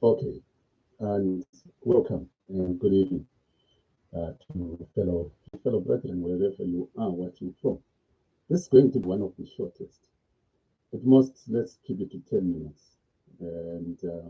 Okay, and welcome and good evening to fellow brethren wherever you are watching from. This is going to be one of the shortest. At most, let's keep it to 10 minutes, and uh,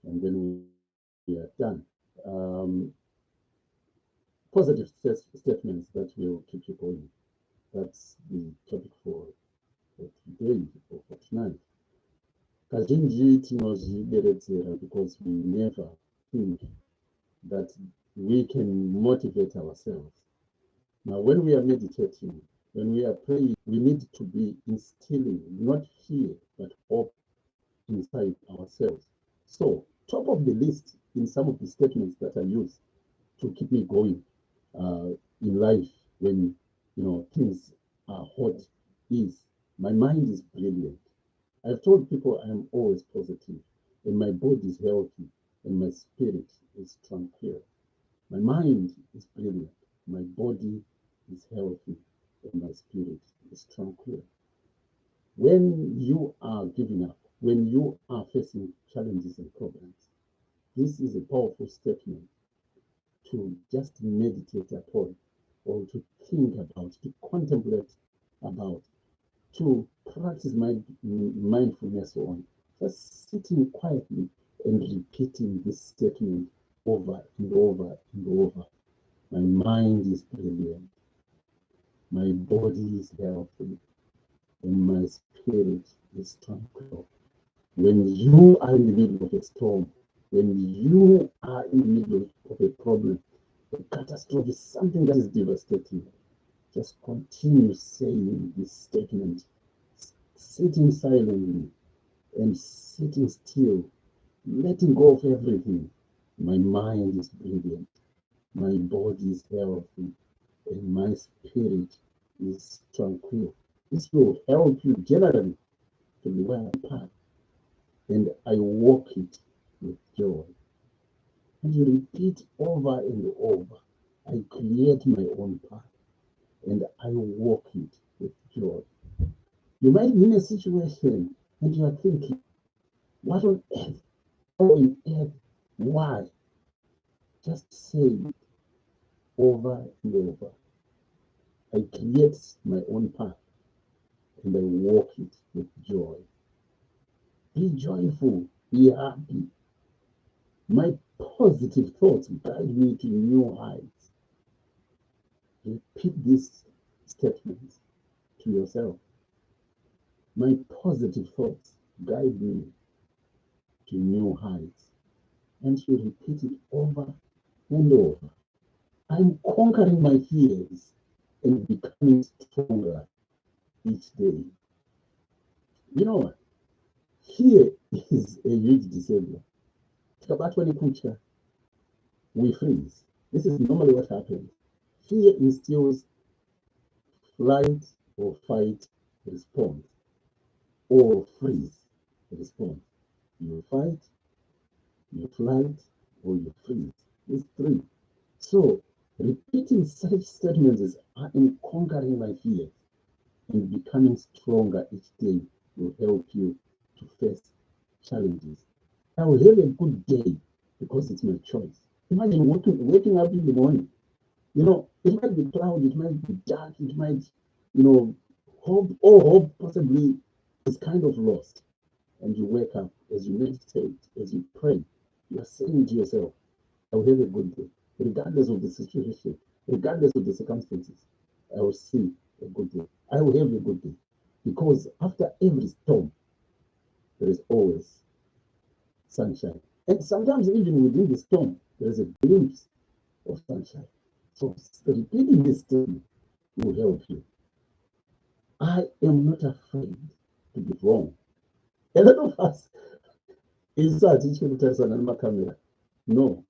and then we are done. Um, Positive statements that will keep you going. That's the topic for today or for tonight. Kazhinji tinozvideredzera because we never think that we can motivate ourselves. Now, when we are meditating, when we are praying, we need to be instilling not fear but hope inside ourselves. So, top of the list in some of the statements that I use to keep me going uh, in life when things are hot is my mind is brilliant. I've told people I am always positive, and my body is healthy, and my spirit is tranquil. My mind is brilliant, my body is healthy, and my spirit is tranquil. When you are giving up, when you are facing challenges and problems, this is a powerful statement to just meditate upon, or to think about, to contemplate about, to practice mindfulness on. Just sitting quietly and repeating this statement over and over and over. My mind is brilliant. My body is healthy. And my spirit is tranquil. When you are in the middle of a storm, when you are in the middle of a problem, a catastrophe, something that is devastating, just continue saying this statement, sitting silently and sitting still, letting go of everything. My mind is brilliant, my body is healthy, and my spirit is tranquil. This will help you generally to the right path, and I walk it with joy. And you repeat over and over. I create my own path, and I walk it with joy. You might be in a situation and you are thinking, what on earth? How on earth? Why? Just say it over and over. I create my own path, and I walk it with joy. Be joyful, be happy. My positive thoughts guide me to new heights. Repeat these statements to yourself. My positive thoughts guide me to new heights. And you repeat it over and over. I'm conquering my fears and becoming stronger each day. You know what? Fear is a huge deceiver. Tikabatwa nekucha, we freeze. This is normally what happens. Fear instills flight or fight response, or freeze response. You fight, you flight, or you freeze. These three. So repeating such statements as I am conquering my fears and becoming stronger each day will help you to face challenges. I will have a good day because it's my choice. Imagine waking up in the morning. It might be cloudy, it might be dark, it might, hope possibly is kind of lost. And you wake up, as you meditate, as you pray, you are saying to yourself, I will have a good day, regardless of the situation, regardless of the circumstances. I will see a good day. I will have a good day. Because after every storm, there is always sunshine. And sometimes, even within the storm, there is a glimpse of sunshine. So, repeating this statement will help you. I am not afraid to be wrong. A lot of us inside camera. No,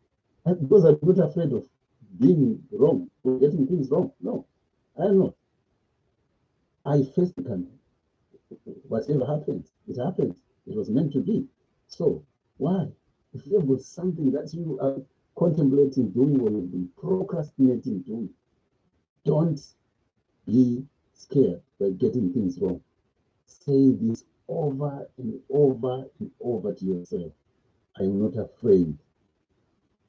because I'm not afraid of being wrong or getting things wrong. No, I am not. I face the camera. Whatever happens, it happens. It was meant to be. So why? If there was something that you are contemplating doing or you've been procrastinating doing, don't be scared by getting things wrong. Say this over and over and over to yourself. I am not afraid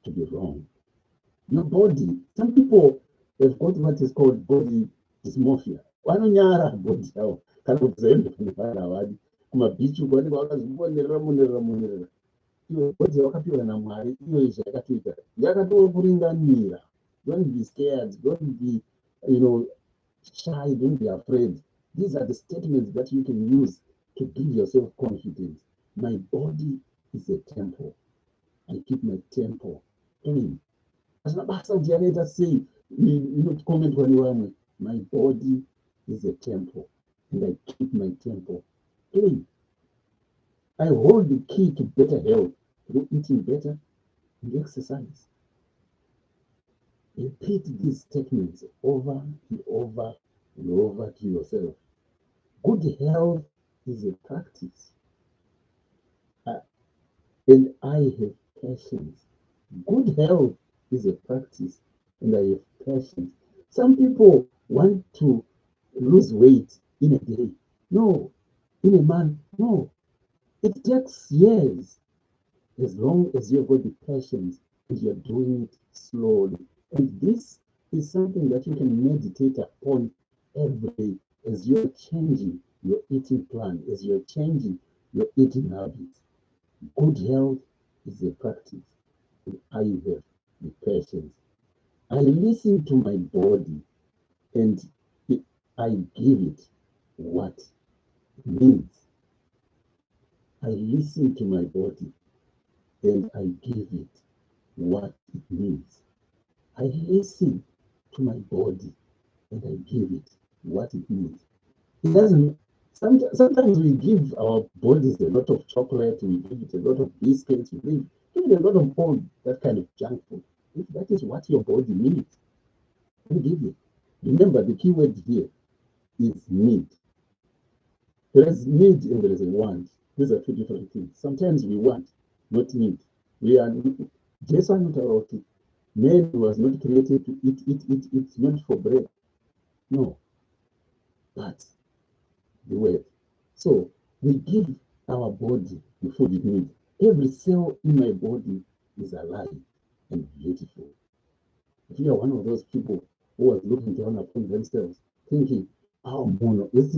to be wrong. Your body, some people have got what is called body dysmorphia. Vanonyara body yavo kana kuzaenda kune vanhu havadi kumabhichi uko vanenge vakazvimonerera monerera iwe body wakapiwa naMwari iyo zvayakatoita yakatokuringanira. Don't be scared, don't be shy, don't be afraid. These are the statements that you can use to give yourself confidence. My body is a temple. I keep my temple clean. Hazvina basa kuti yanoita sei inokomentwa nevamwe. My body is a temple and I keep my temple clean. I hold the key to better health through eating better and exercise. Repeat these statements over and over and over to yourself. Good health is a practice. And I have patience. Good health is a practice, and I have patience. Some people want to lose weight in a day. No. In a month. No. It takes years. As long as you've got the patience and you're doing it slowly. And this is something that you can meditate upon every day as you're changing your eating plan, as you're changing your eating habits. Good health is a practice, and I have the patience. I listen to my body and I give it what it needs. I listen to my body and I give it what it needs. I listen to my body and I give it what it needs. It doesn't. Sometimes we give our bodies a lot of chocolate, we give it a lot of biscuits, we give it a lot of all that kind of junk food. If that is what your body needs, then give it. Remember, the key word here is need. There is need and there is a want. These are two different things. Sometimes we want, not need. We are just not man was not created to eat, not for bread. No. But the word. So we give our body the food it needs. Every cell in my body is alive and beautiful. If you are one of those people who was looking down upon themselves, thinking, oh, mono, but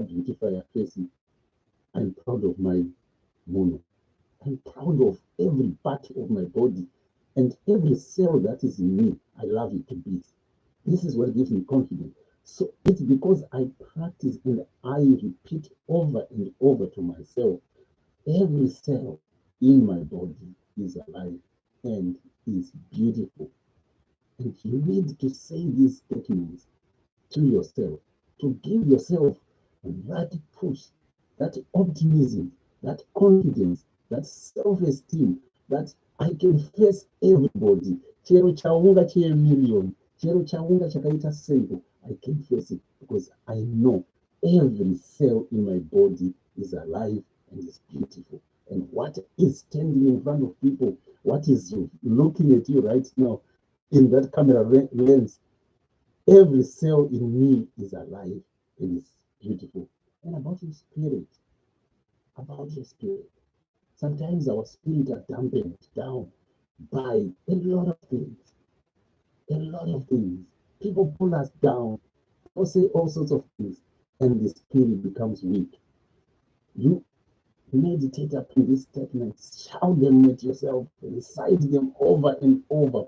beautify your face. I'm proud of my mono. I'm proud of every part of my body and every cell that is in me. I love it to bits. This is what gives me confidence. So it's because I practice and I repeat over and over to myself. Every cell in my body is alive and is beautiful. And you need to say these statements to yourself, to give yourself that push, that optimism, that confidence, that self-esteem, that I can face everybody. Chero chaunga che million, chero chaunga chakaita seiko, I can face it because I know every cell in my body is alive and is beautiful. And what is standing in front of people, what is looking at you right now in that camera lens, every cell in me is alive and is beautiful. And about your spirit, sometimes our spirit are dampened down by a lot of things. People pull us down, people say all sorts of things, and the spirit becomes weak. You meditate upon these statements, shout them at yourself, recite them over and over.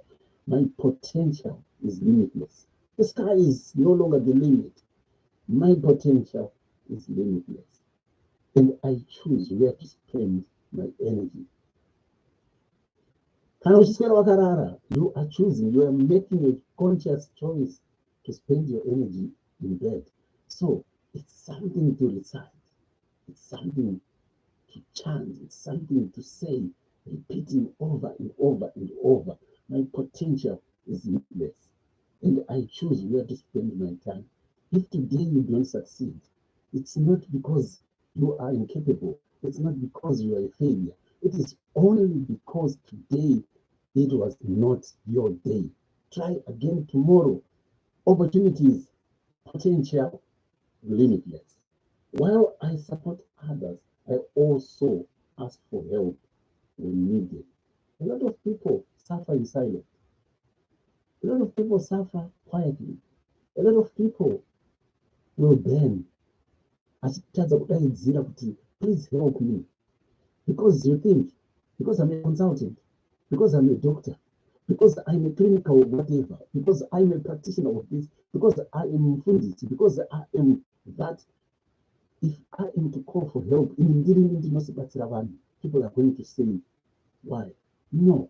My potential is limitless. The sky is no longer the limit. My potential is limitless. And I choose where to spend my energy. You are choosing, you are making a conscious choice to spend your energy in bed. So it's something to recite. It's something to chant. It's something to say, repeating over and over and over. My potential is limitless. And I choose where to spend my time. If today you don't succeed, it's not because you are incapable. It's not because you are a failure. It is only because today it was not your day. Try again tomorrow. Opportunities, potential, limitless. While I support others, I also ask for help when needed. A lot of people suffer in silence. A lot of people suffer quietly. A lot of people will burn achitadza kudaidzira kuti please help me, because you think, because I'm a consultant, because I'm a doctor, because I'm a clinical whatever, because I'm a practitioner of this, because I am fundist, because I am that, if I am to call for help, people are going to say, why? No.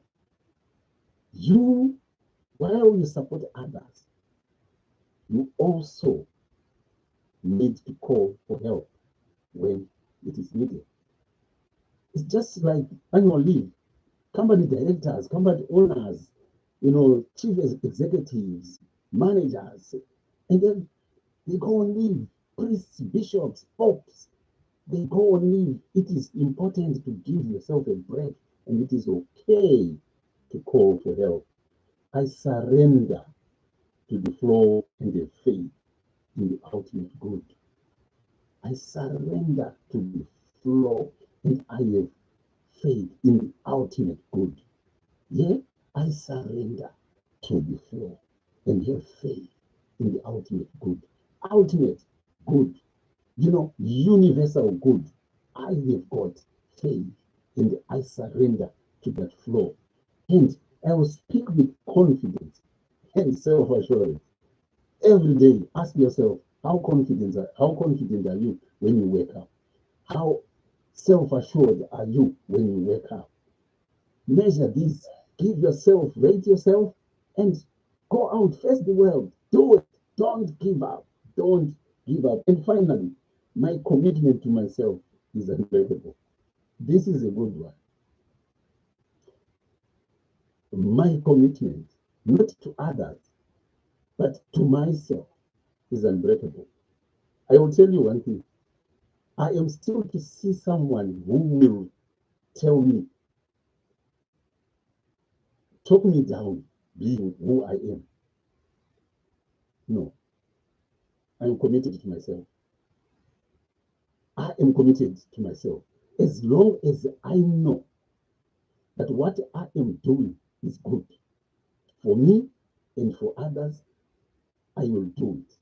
You, while you support others, you also need to call for help when it is needed. It's just like annual leave. Company directors, company owners, chief executives, managers, and then they go on leave. Priests, bishops, popes, they go on leave. It is important to give yourself a break, and it is okay to call for help. I surrender to the flow and the faith in the ultimate good. I surrender to the flow and I have faith in the ultimate good. Yeah, I surrender to the flow and have faith in the ultimate good. Ultimate good, universal good. I have got faith and I surrender to that flow. And I will speak with confidence and self-assurance. Every day, ask yourself, how confident are you when you wake up? How self-assured are you when you wake up? Measure this, rate yourself, and go out, face the world. Do it. Don't give up. Don't give up. And finally, my commitment to myself is unbreakable. This is a good one. My commitment, not to others, but to myself, is unbreakable. I will tell you one thing. I am still to see someone who will tell me, talk me down being who I am. No. I am committed to myself. I am committed to myself. As long as I know that what I am doing is good for me and for others, I will do it.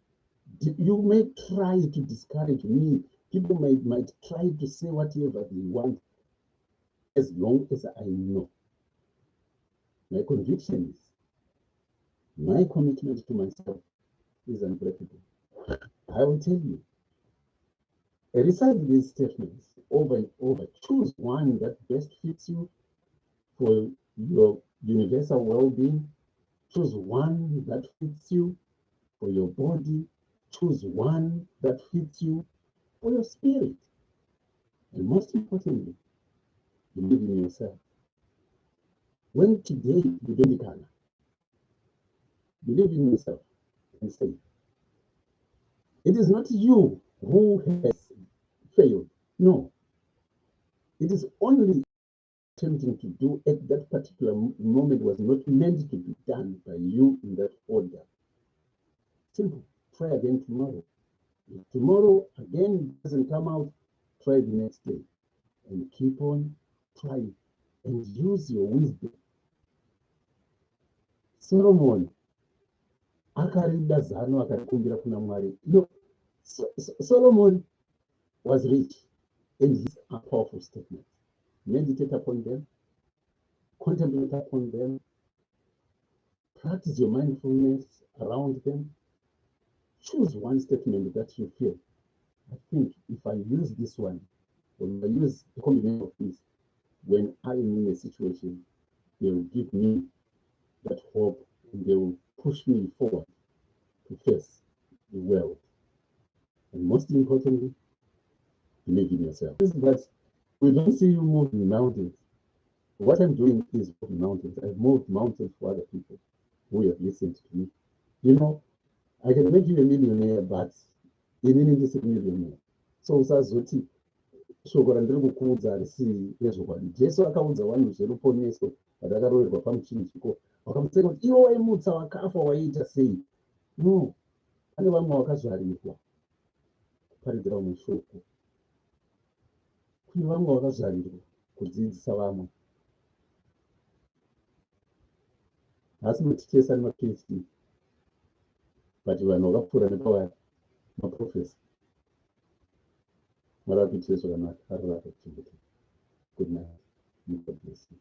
You may try to discourage me. People might try to say whatever they want. As long as I know, my conviction is, my commitment to myself is unbreakable. I will tell you, recite these statements over and over. Choose one that best fits you for your universal well-being. Choose one that fits you for your body. Choose one that fits you for your spirit. And most importantly, believe in yourself. When today you don't color, believe in yourself and say, it is not you who has failed. No. It is only attempting to do at that particular moment was not meant to be done by you in that order. Simple. Try again tomorrow. If tomorrow again doesn't come out, try the next day. And keep on trying. And use your wisdom. Solomon akarida zano akarikumbira kuna Mwari. Solomon was rich, and these are powerful statements. Meditate upon them, contemplate upon them, practice your mindfulness around them. Choose one statement that you feel, I think if I use this one, or if I use a combination of this, when I am in a situation, they will give me that hope and they will push me forward to face the world. And most importantly, believe in yourself. But we don't see you moving mountains. What I'm doing is moving mountains. I've moved mountains for other people who have listened to me. I can make you a millionaire, but you need to be a millionaire. So usazoti shoko randiri kukuudza harisi rezvokwadi. Jesu akaudza vanhu zveruponeso vadakaroverwa pamuchini chiko, vakamutseka kuti iwo waimutsa wakafa waiita sei? No, pane vamwe vakazvarirwa kuparidzira mumwe shoko. Kune vamwe vakazvarirwa kudzidzisa vamwe. Asi matichesi ari maPhD, but vanhu vakapfuura nepavari maprofesa. Mwari akuitire zvakanaka, ari rakakuchengetera. Good night. God bless you.